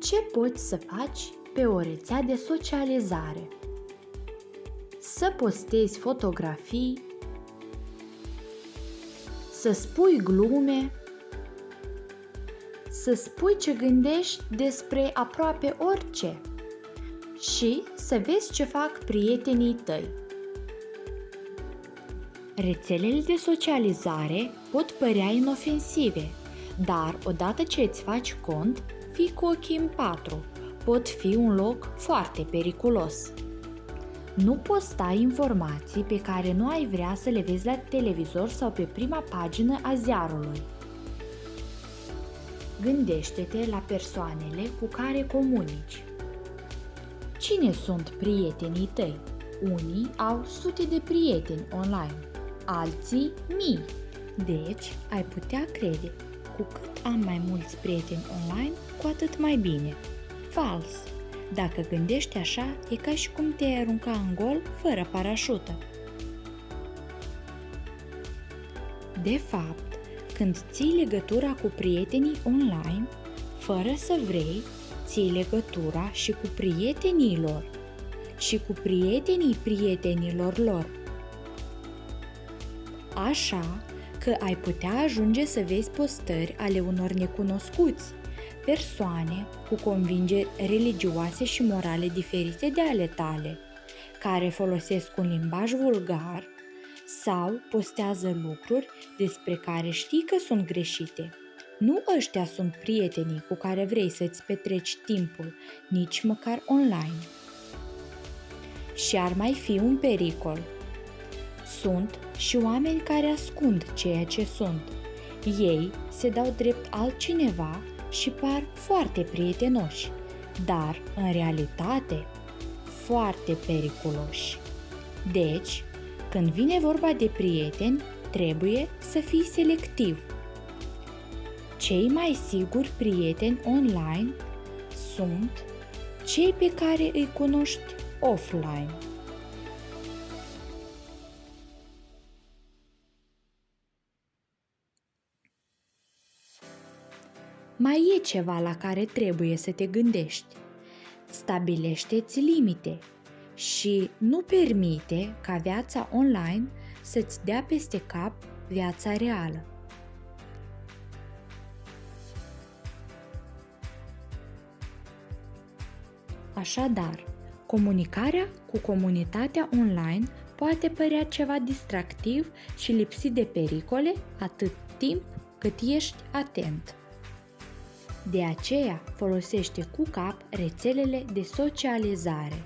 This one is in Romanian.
Ce poți să faci pe o rețea de socializare? Să postezi fotografii, să spui glume, să spui ce gândești despre aproape orice și să vezi ce fac prietenii tăi. Rețelele de socializare pot părea inofensive, dar odată ce îți faci cont, fii cu ochii în patru, pot fi un loc foarte periculos. Nu posta informații pe care nu ai vrea să le vezi la televizor sau pe prima pagină a ziarului. Gândește-te la persoanele cu care comunici. Cine sunt prietenii tăi? Unii au sute de prieteni online, alții mii. Deci, ai putea crede, cu cât am mai mulți prieteni online, cu atât mai bine. Fals! Dacă gândești așa, e ca și cum te-ai arunca în gol fără parașută. De fapt, când ții legătura cu prietenii online, fără să vrei, ții legătura și cu prietenii lor și cu prietenii prietenilor lor. Așa că ai putea ajunge să vezi postări ale unor necunoscuți, persoane cu convingeri religioase și morale diferite de ale tale, care folosesc un limbaj vulgar sau postează lucruri despre care știi că sunt greșite. Nu ăștia sunt prietenii cu care vrei să-ți petreci timpul, nici măcar online. Și ar mai fi un pericol. Sunt și oameni care ascund ceea ce sunt. Ei se dau drept altcineva și par foarte prietenoși, dar, în realitate, foarte periculoși. Deci, când vine vorba de prieteni, trebuie să fii selectiv. Cei mai siguri prieteni online sunt cei pe care îi cunoști offline. Mai e ceva la care trebuie să te gândești. Stabilește-ți limite și nu permite ca viața online să-ți dea peste cap viața reală. Așadar, comunicarea cu comunitatea online poate părea ceva distractiv și lipsit de pericole atât timp cât ești atent. De aceea, folosește cu cap rețelele de socializare.